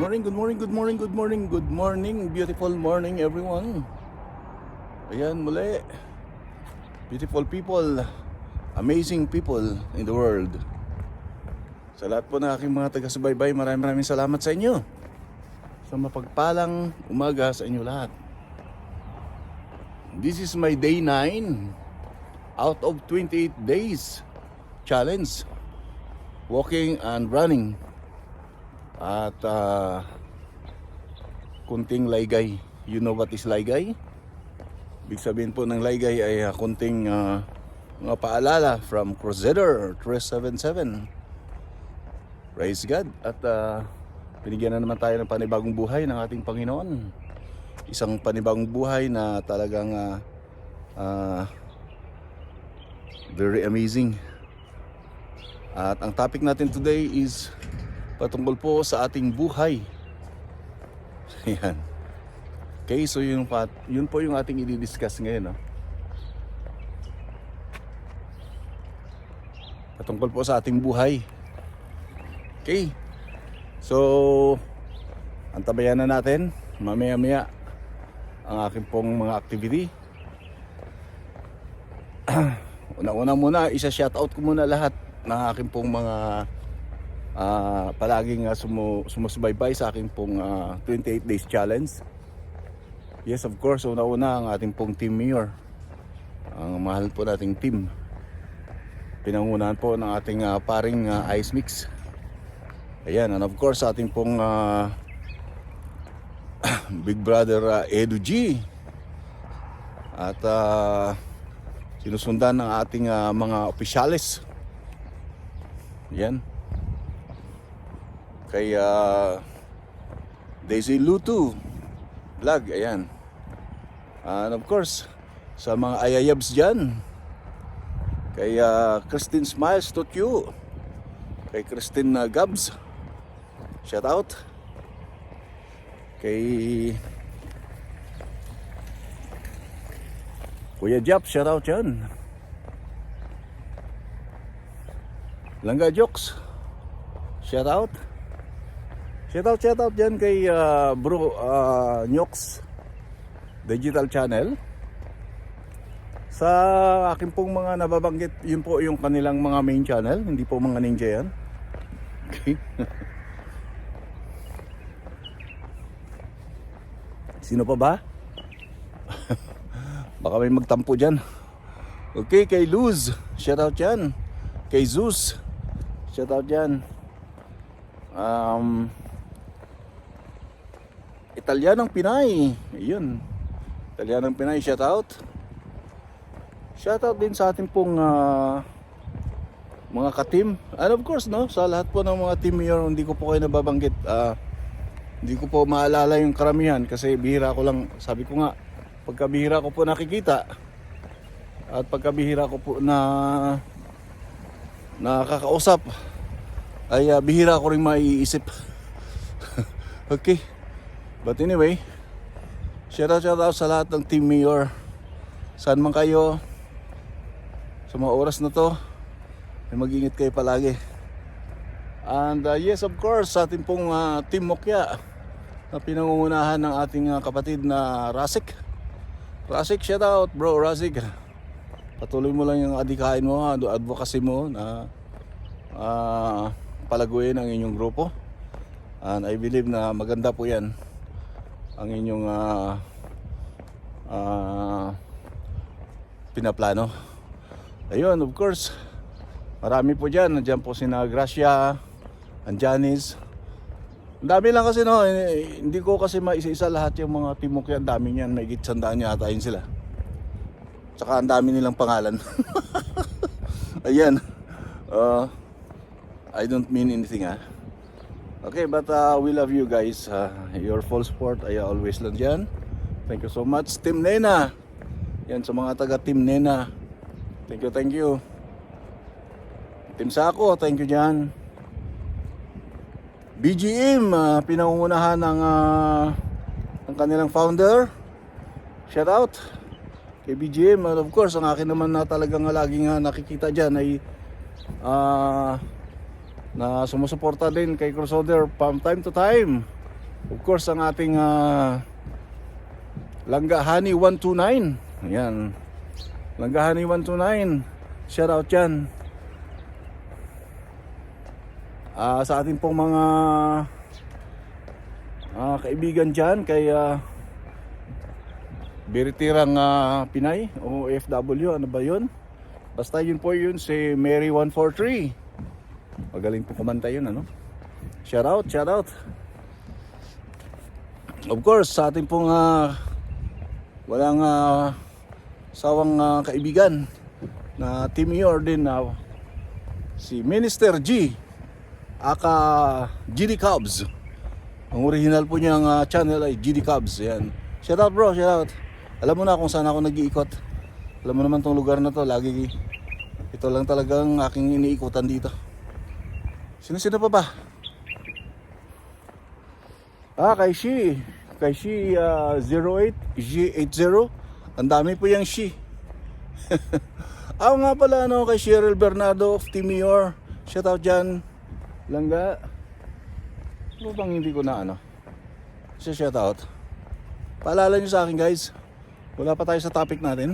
morning, good morning, good morning, good morning, good morning, beautiful morning everyone. Ayan muli, beautiful people, amazing people in the world. Sa lahat po ng aking mga taga-subaybay, maraming salamat sa inyo. Sa mapagpalang umaga sa inyo lahat. This is my day 9 out of 28 days challenge, walking and running. At kunting laygay. You know what is laygay? Ibig sabihin po ng laygay ay kunting mga paalala from Crusader 377. Praise God. At binigyan na naman tayo ng panibagong buhay ng ating Panginoon. Isang panibagong buhay na talagang very amazing. At ang topic natin today is patungkol po sa ating buhay. Ayan. Okay, so yun po yung ating i-discuss ngayon. No? Patungkol po sa ating buhay. Okay. So, antabayan na natin mamaya-maya ang aking pong mga activity. Una-una muna, isa-shoutout ko muna lahat ng aking pong mga palaging sumusubaybay sa aking pong 28 days challenge. Yes, of course, una-una ang ating pong team mayor, ang mahal po nating team, pinangunahan po ng ating paring Ice Mix. Ayan, and of course ating pong big brother Edu G, at sinusundan ng ating mga opisyalis. Ayan, kay Daisy Lutu vlog, ayan. And of course sa mga ayayabs dyan, kay Christine Smiles Tokyo, kay Christine Gabs, shout out. Kay Kuya Jap, shout out dyan. Langga Jokes, shout out. Shout out dyan kay bro Nyox Digital Channel. Sa akin pong mga nababanggit, yun po yung kanilang mga main channel, hindi po mga ninja yan. Okay. Sino pa ba? Baka may magtampo dyan. Okay, kay Luz, shout out dyan. Kay Zeus, shout out dyan. Italianong Pinay, ayun, Italianong Pinay, shout out. Shout out din sa ating pong mga ka-team. And of course, no, sa lahat po ng mga team mayor, hindi ko po kayo nababanggit. Hindi ko po maalala yung karamihan kasi bihira ko lang. Sabi ko nga, pagkabihira ko po nakikita at pagkabihira ko po na nakakausap, ay bihira ko rin maiisip. Okay. But anyway, shout out sa lahat ng team mayor. Saan man kayo, sa mga oras na to, mag-ingat kayo palagi. And yes, of course, sa ating pong Team Mokya, na pinangungunahan ng ating kapatid na Rasik. Rasik, shout out bro, Rasik. Patuloy mo lang yung adikain mo, advocacy mo na palaguin ang inyong grupo. And I believe na maganda po yan ang inyong pinaplano. Ayun, of course, marami po dyan. Nandiyan po sina Gracia, Anjanis. Ang dami lang kasi, no, hindi ko kasi maisa-isa lahat yung mga timok yan. Ang dami niyan, may gitsandaan yata yun sila. Tsaka ang dami nilang pangalan. Ayan. I don't mean anything, ha. Okay, but we love you guys. Your full support ay always lang dyan. Thank you so much. Team Nena. Yan, sa mga taga Team Nena. Thank you. Team Sako, thank you dyan. BGM, pinangungunahan ng kanilang founder. Shout out kay BGM. And of course, ang akin naman na talagang laging nakikita dyan ay na sumusuporta din kay Crusader from time to time. Of course, ang ating Langgahani 129. Ayan. Langgahani 129. Shout out yan. Sa ating pong mga kaibigan dyan kay biritirang Pinay o OFW, ano ba yun? Basta yun po yun, si Mary 143. Magaling po kumanta yun, ano? Shout out, shout out. Of course, sa ating pong walang sawang kaibigan na Team Mayor din, si Minister G aka GD Cubs. Ang original po niyang channel ay GD Cubs. Yan. Shout out bro, shout out. Alam mo na kung saan ako nag-iikot. Alam mo naman tong lugar na to, lagi ito lang talagang aking iniikutan dito. Sino pa ba? Kay Shi 08G80. Ang dami po yung Shi. Ako nga pala, kay Cheryl Bernardo of Team Mayor. Shout out dyan. Langga. Ano bang hindi ko na shout out? Paalala nyo sa akin guys. Wala pa tayo sa topic natin.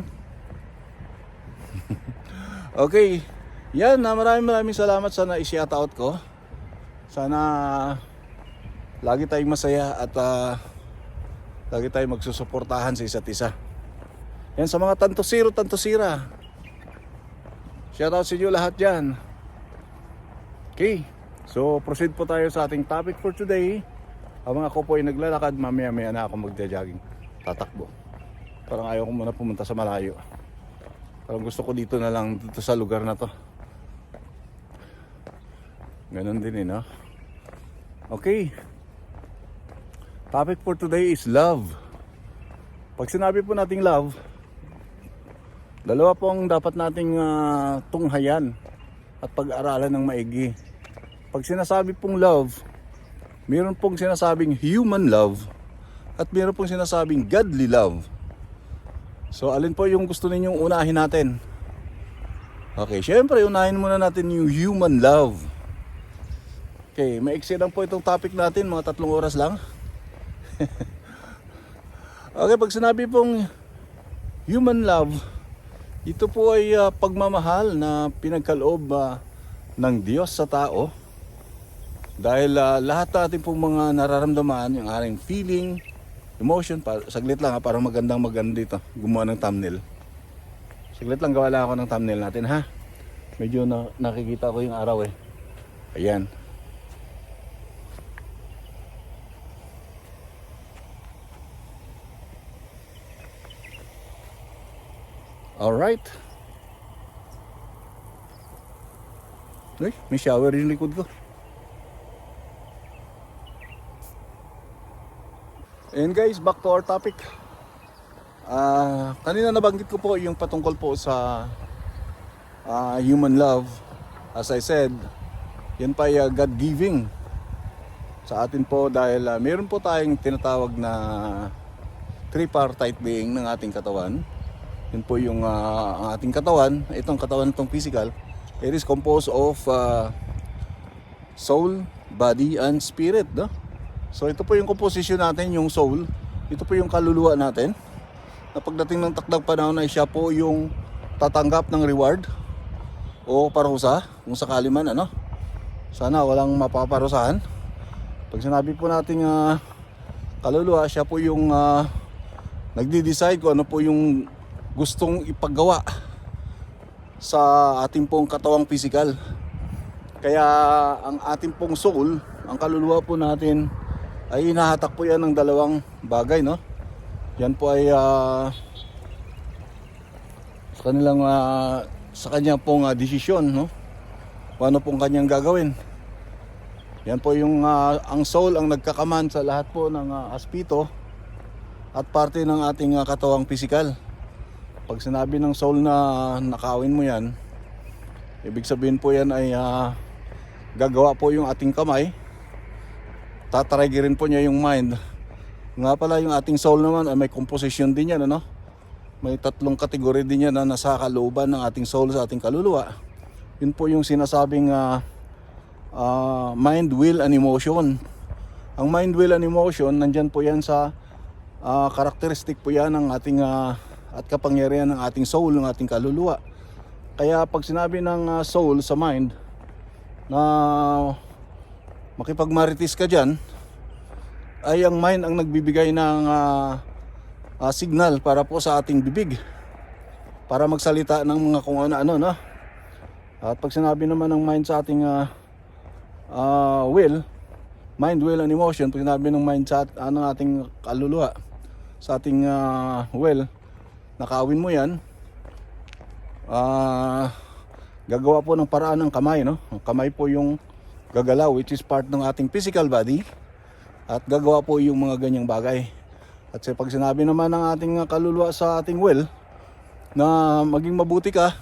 Okay. Yan, maraming salamat sa na-shout out ko. Sana lagi tayong masaya at lagi tayong magsusuportahan sa isa't isa. Yan sa mga tantosira. Shout out sa inyo lahat dyan. Okay. So proceed po tayo sa ating topic for today. Habang ako po ay naglalakad, mamaya na ako magja-jogging. Tatakbo. Parang ayaw ko muna pumunta sa malayo. Parang gusto ko dito na lang, dito sa lugar na to. Ganon din no? Okay. Topic for today is love. Pag sinabi po nating love, dalawa po ang dapat nating tunghayan at pag-aralan ng maigi. Pag sinasabi pong love, mayroon pong sinasabing human love at mayroon pong sinasabing godly love. So alin po yung gusto ninyong unahin natin? Okay, syempre unahin muna natin yung human love. Okay, maiksi lang po itong topic natin, mga 3 oras lang. Okay, pag sinabi pong human love, ito po ay pagmamahal na pinagkaloob ng Diyos sa tao. Dahil lahat natin pong mga nararamdaman, yung ating feeling, emotion, saglit lang para maganda dito, gumawa ng thumbnail. Saglit lang gawa lang ako ng thumbnail natin ha. Medyo nakikita ko yung araw eh. Ayan. Alright. Uy, may shower yung likod ko. And guys, back to our topic. Kanina nabanggit ko po yung patungkol po sa human love. As I said, yan pa ay God-giving sa atin po dahil meron po tayong tinatawag na tripartite being ng ating katawan. Yun po yung ang ating katawan, itong katawan, itong physical, it is composed of soul, body, and spirit, no? So ito po yung composition natin, yung soul. Ito po yung kaluluwa natin. Na pagdating ng takdang panahon ay siya po yung tatanggap ng reward o parusa, kung sakali man, Sana walang mapaparusahan. Pag sinabi po natin kaluluwa, siya po yung nagde-decide kung ano po yung gustong ipagawa sa ating pong katawang physical. Kaya ang ating pong soul, ang kaluluwa po natin, ay hinahatak po yan ng dalawang bagay, no? Yan po ay sa kanyang pong desisyon, no? Kung ano pong kanyang gagawin. Yan po yung ang soul ang nagkakaman sa lahat po ng aspito at parte ng ating katawang physical. Pag sinabi ng soul na nakawin mo yan, ibig sabihin po yan ay gagawa po yung ating kamay. Tatriggerin po niya yung mind. Nga pala yung ating soul naman ay may composition din yan, May 3 kategory din yan na nasa kalooban ng ating soul sa ating kaluluwa. Yun po yung sinasabing mind, will, and emotion. Ang mind, will, and emotion, nandyan po yan sa karakteristik po yan ng ating at kapangyarihan ng ating soul, ng ating kaluluwa. Kaya pag sinabi ng soul sa mind na makipagmarites ka dyan, ay ang mind ang nagbibigay ng signal para po sa ating bibig para magsalita ng mga kung ano-ano, no? At pag sinabi naman ng mind sa ating will, mind, will, and emotion, pag sinabi ng mind sa ating kaluluwa, sa ating will, nakawin mo yan, gagawa po ng paraan ng kamay, no? Ang kamay po yung gagalaw, which is part ng ating physical body, at gagawa po yung mga ganyang bagay. At pag sinabi naman ng ating kaluluwa sa ating will na maging mabuti ka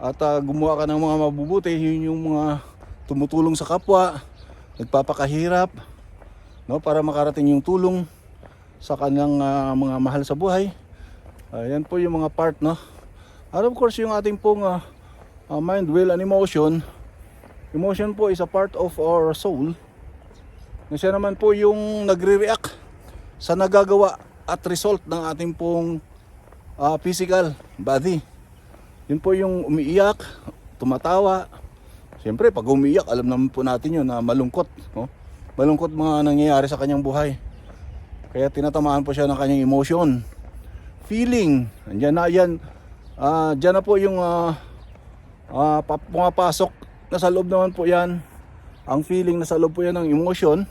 at gumawa ka ng mga mabubuti, yun yung mga tumutulong sa kapwa, nagpapakahirap, no, para makarating yung tulong sa kanyang mga mahal sa buhay. Yan po yung mga part, no. At of course yung ating pong mind, will, and emotion. Emotion po is a part of our soul, na siya naman po yung nagre-react sa nagagawa at result ng ating pong physical body. Yun po yung umiiyak, tumatawa. Siyempre pag umiiyak, alam naman po natin yun na malungkot, no? Malungkot mga nangyayari sa kanyang buhay. Kaya tinatamaan po siya ng kanyang emotion. Feeling, andyan na yan. Diyan na po yung pumapasok na sa loob naman po yan. Ang feeling na sa loob po yan ng emotion.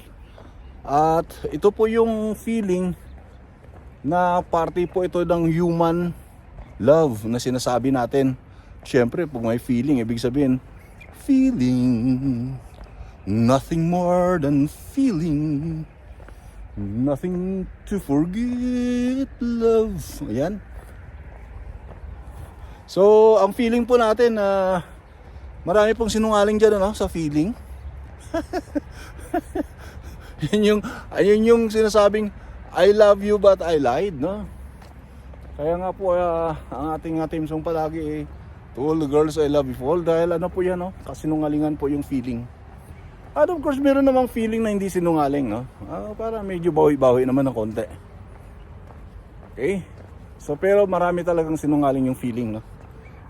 At ito po yung feeling na parte po ito ng human love na sinasabi natin. Siyempre, pag may feeling, ibig sabihin, feeling, nothing more than feeling, nothing to forget, love. Ayan. So, ang feeling po natin, marami pong sinungaling dyan, ano, sa feeling. Yun yung sinasabing, I love you but I lied, no? Kaya nga po, ang ating team song palagi, to all the girls I love you all, dahil ano po yan, no? Kasinungalingan po yung feeling. At of course, meron namang feeling na hindi sinungaling, no? Para medyo bawi-bawi naman ng konti. Okay? So, pero marami talagang sinungaling yung feeling, no?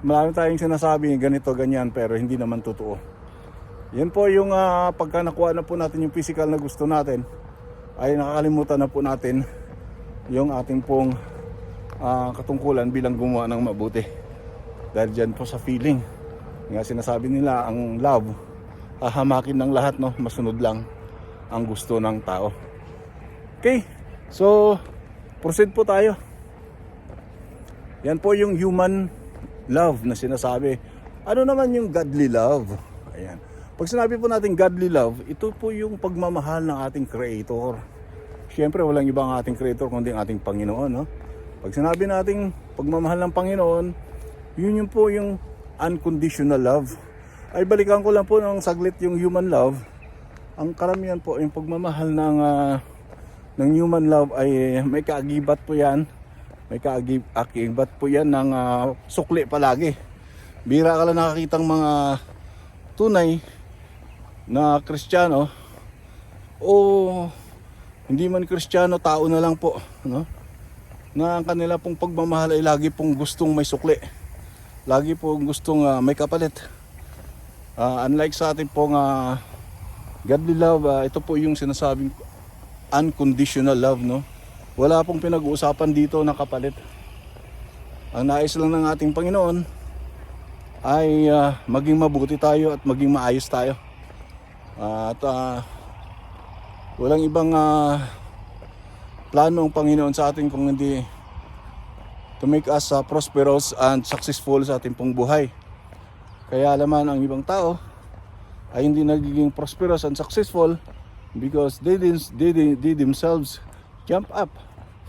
Marami tayong sinasabi, ganito, ganyan, pero hindi naman totoo. Yan po yung pagka nakuha na po natin yung physical na gusto natin, ay nakakalimutan na po natin yung ating pong katungkulan bilang gumawa ng mabuti. Dahil dyan po sa feeling. Nga sinasabi nila, ang love, hahamakin ng lahat, no? Masunod lang ang gusto ng tao. Okay, so proceed po tayo. Yan po yung human love na sinasabi. Ano naman yung godly love? Ayan. Pag sinabi po natin godly love, ito po yung pagmamahal ng ating Creator. Siyempre, walang ibang ating Creator kundi ang ating Panginoon, no? Pag sinabi natin pagmamahal ng Panginoon, yun yung po yung unconditional love. Ay balikan ko lang po ng saglit yung human love. Ang karamihan po, yung pagmamahal ng human love ay may kaagibat po yan. May kaagibat po yan ng sukli palagi. Bira ka lang nakakitang mga tunay na Kristiyano o hindi man Kristiyano, tao na lang po, no? Na ang kanila pong pagmamahal ay lagi pong gustong may sukli, lagi pong gustong may kapalit. Unlike sa ating pong godly love, ito po yung sinasabing unconditional love, no? Wala pong pinag-uusapan dito na kapalit. Ang nais lang ng ating Panginoon ay maging mabuti tayo at maging maayos tayo. At walang ibang plano ng Panginoon sa atin kung hindi to make us prosperous and successful sa ating pong buhay. Kaya naman ang ibang tao ay hindi nagiging prosperous and successful because they themselves jump up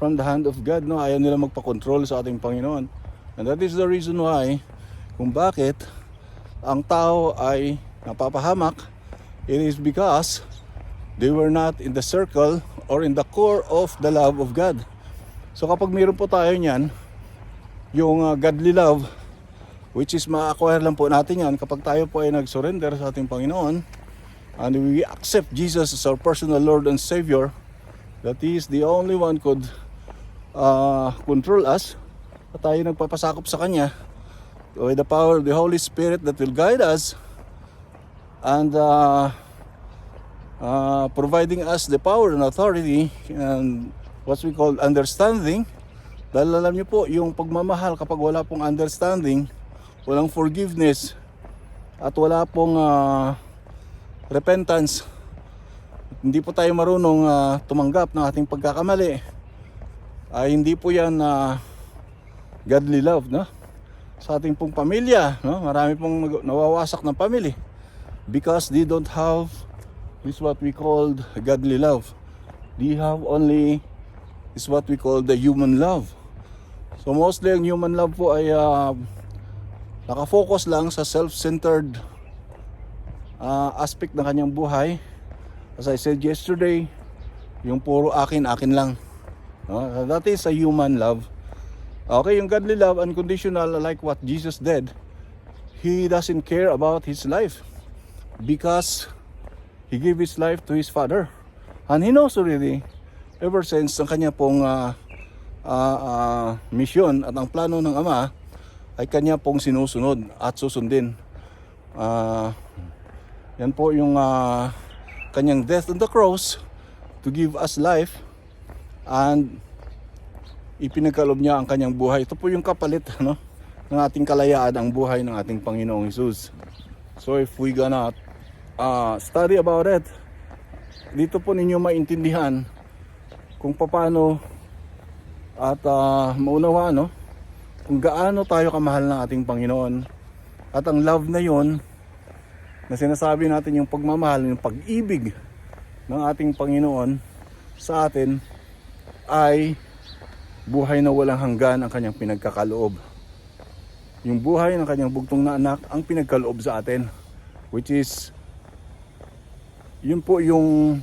from the hand of God, no? Ayaw nila magpa-control sa ating Panginoon. And that is the reason why kung bakit ang tao ay napapahamak. It is because they were not in the circle or in the core of the love of God. So kapag mayroon po tayo niyan, yung godly love, which is ma-acquire lang po natin yan kapag tayo po ay nag-surrender sa ating Panginoon, and we accept Jesus as our personal Lord and Savior, that He is the only one could control us, at tayo nagpapasakop sa Kanya with the power of the Holy Spirit that will guide us and providing us the power and authority and what we call understanding. Dahil alam niyo po, yung pagmamahal kapag wala pong understanding, walang forgiveness, at wala pong repentance, hindi po tayo marunong tumanggap ng ating pagkakamali, ay hindi po yan godly love, no? Sa ating pong pamilya, no? Marami pong nawawasak ng pamilya because they don't have this what we call godly love. They have only is what we call the human love. So mostly ang human love po ay nakafocus lang sa self-centered aspect ng kanyang buhay. As I said yesterday, yung puro akin lang. That is a human love. Okay, yung godly love, unconditional, like what Jesus did. He doesn't care about his life because he gave his life to his Father. And he knows already, ever since ang kanya pong misyon at ang plano ng Ama ay kanya pong sinusunod at susundin. Yan po yung kanyang death on the cross to give us life, and ipinagkaloob niya ang kanyang buhay. Ito po yung kapalit, no, ng ating kalayaan, ang buhay ng ating Panginoong Hesus. So if we gonna study about it, dito po ninyo maintindihan kung paano at maunawaan, no, kung gaano tayo kamahal ng ating Panginoon, at ang love na yon na sinasabi natin, yung pagmamahal, yung pag-ibig ng ating Panginoon sa atin ay buhay na walang hanggan ang kanyang pinagkakaloob. Yung buhay ng kanyang bugtong na anak ang pinagkaloob sa atin, which is yun po yung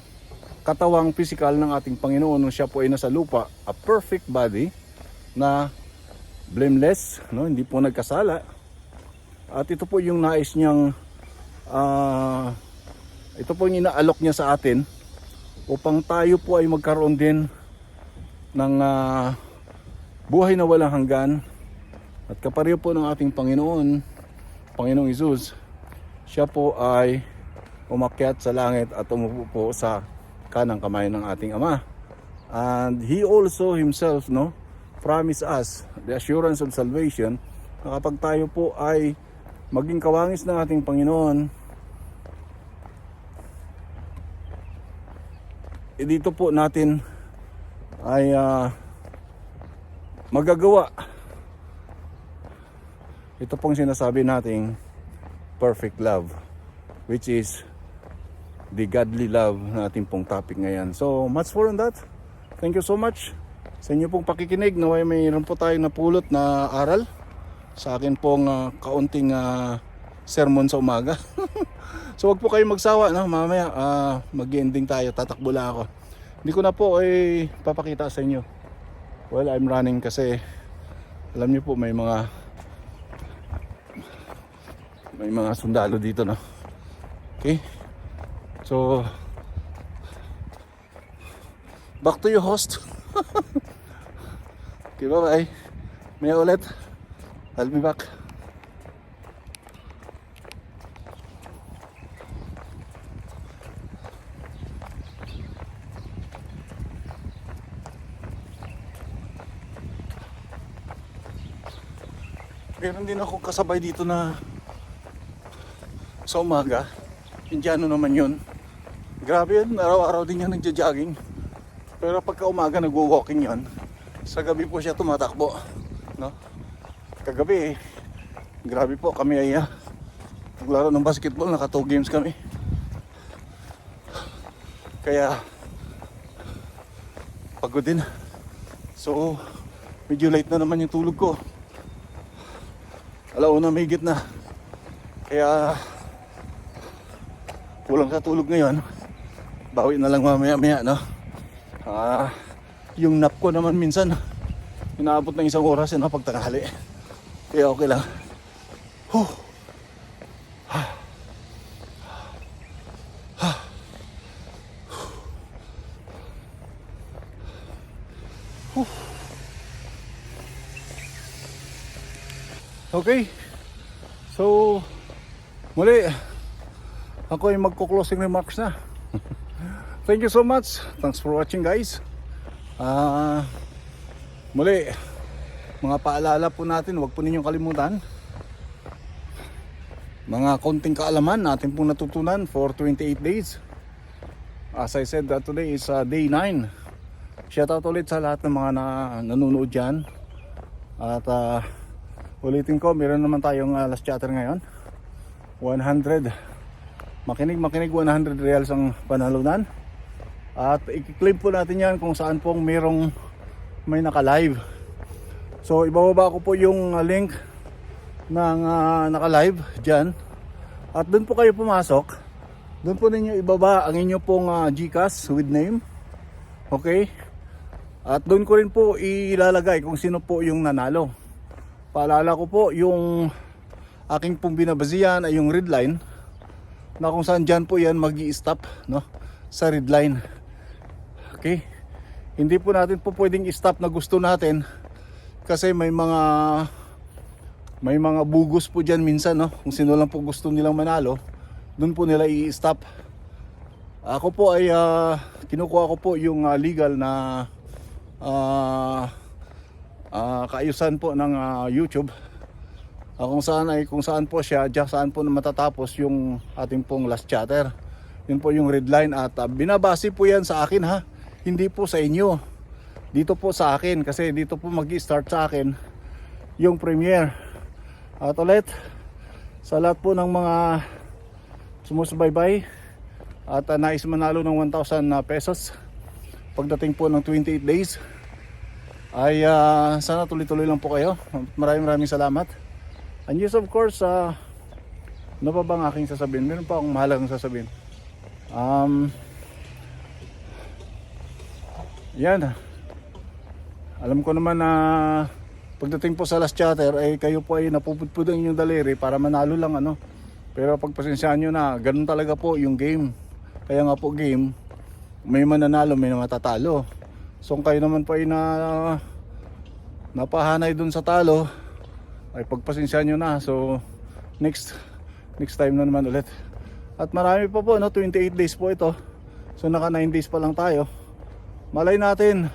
katawang physical ng ating Panginoon nung siya po ay nasa lupa, a perfect body na blameless, no, hindi po nagkasala. At ito po yung nais niyang ito po yung inaalok niya sa atin upang tayo po ay magkaroon din ng buhay na walang hanggan. At kapareho po ng ating Panginoong Hesus, siya po ay umakyat sa langit at umupo po sa kanang kamay ng ating Ama. And He also Himself, no, promised us the assurance of salvation, na kapag tayo po ay maging kawangis ng ating Panginoon, dito po natin ay magagawa ito pong sinasabi nating perfect love, which is the godly love na ating pong topic ngayon. So much more on that. Thank you so much sa inyo pong pakikinig. Naway mayroon po tayong napulot na aral sa akin pong kaunting sermon sa umaga. So wag po kayong magsawa, no? Mamaya mag-ending tayo, tatakbo lang ako. Hindi ko na po papakita sa inyo. Well, I'm running kasi alam niyo po may mga sundalo dito, no? Okay? So back to your host. Okay, bye-bye. May ulit. I'll be back. Meron din ako kasabay dito na sa umaga. Indiano naman yun. Grabe yun, araw-araw din yan nagja-jogging. Pero pagka umaga nagwo-walking yun. Sa gabi po siya tumatakbo, no? Kagabi grabe po, kami ay naglaro ng basketball, naka 2 games kami. Kaya pagod din. So medyo late na naman yung tulog ko. Alauna may higit na. Kaya kulang sa tulog ngayon. Bawi na lang mamaya-maya, no? Yung nap ko naman minsan inaabot ng 1 oras na pagtanghali. Kaya okay lang. Okay. So, muli, ako ay magko-closing remarks na. Thank you so much. Thanks for watching, guys. Muli, mga paalala po natin, huwag po ninyong kalimutan. Mga konting kaalaman natin pong natutunan for 28 days. As I said, today is day 9. Shoutout ulit sa lahat ng mga nanonood dyan. At ulitin ko, meron naman tayong last chatter ngayon. 100 makinig 100 reals ang panalunan. At i-claim po natin yan kung saan pong may naka-live. So ibababa ko po yung link ng naka-live dyan. At doon po kayo pumasok. Doon po ninyo ibaba ang inyo pong GCash with name. Okay? At doon ko rin po ilalagay kung sino po yung nanalo. Paalala ko po, yung aking pong binabazihan ay yung red line, na kung saan dyan po yan mag-i-stop, no? Sa red line. Okay? Hindi po natin po pwedeng i-stop na gusto natin kasi may mga bugos po dyan minsan, no? Kung sino lang po gusto nilang manalo, doon po nila i-stop. Ako po ay kinukuha ko po yung legal na kaayusan po ng YouTube. Kung saan po siya, saan po matatapos yung ating pong last chatter. Yun po yung red line at binabase po yan sa akin, ha. Hindi po sa inyo. Dito po sa akin kasi dito po mag-i-start sa akin yung premiere. At ulit sa lahat po ng mga sumusubaybay at nais manalo ng 1,000 pesos pagdating po ng 28 days ay sana tuloy-tuloy lang po kayo. Maraming salamat. And yes, of course, ano pa bang aking sasabihin? Meron pa akong mahalagang sasabihin. Yan. Alam ko naman na pagdating po sa last chatter ay kayo po ay napupudpud ang inyong daliri para manalo lang, ano. Pero pagpasensyaan nyo na, ganun talaga po yung game. Kaya nga po game, may mananalo, may matatalo. So kung kayo naman po ay napahanay dun sa talo, ay pagpasensyaan nyo na. So next time na naman ulit. At marami pa po, no? 28 days po ito. So naka 9 days pa lang tayo. Malay natin,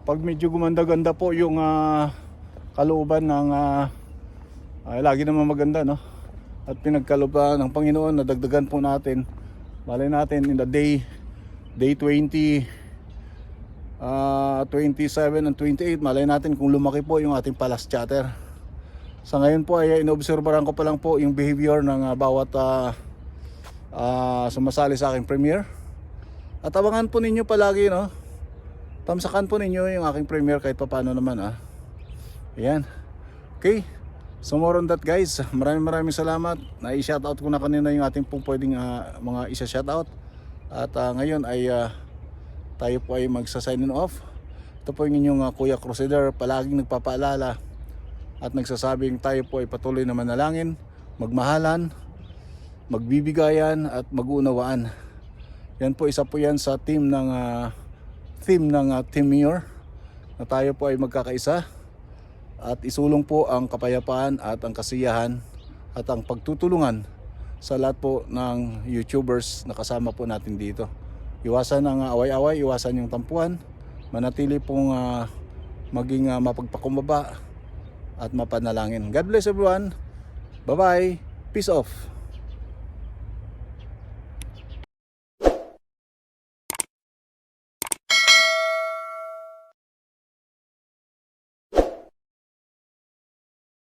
pag medyo gumanda-ganda po yung kalooban ng ay lagi naman maganda, no? At pinagkalooban ng Panginoon, nadagdagan po natin. Malay natin in the day 20, 27 and 28, malay natin kung lumaki po yung ating palas chatter. Sa ngayon po ay inobserbahan ko pa lang po yung behavior ng bawat sumasali sa aking premiere. At abangan po ninyo palagi, no? Tamsakan po ninyo yung aking premiere kahit pa paano naman, Ayan. Okay. So more on that, guys. Maraming salamat. Na-shoutout ko na kanina yung ating pong pwedeng mga isa-shoutout. At ngayon ay tayo po ay magsa-sign off. Ito po yung inyong Kuya Crusader, palaging nagpapaalala at nagsasabing tayo po ay patuloy na manalangin, magmahalan, magbibigayan at mag-uunawaan. Yan po, isa po yan sa theme ng Team Mayor, na tayo po ay magkakaisa at isulong po ang kapayapaan at ang kasiyahan at ang pagtutulungan sa lahat po ng YouTubers na kasama po natin dito. Iwasan ang away-away, iwasan yung tampuan, manatili pong maging mapagpakumbaba at mapanalangin. God bless everyone. Bye-bye. Peace off.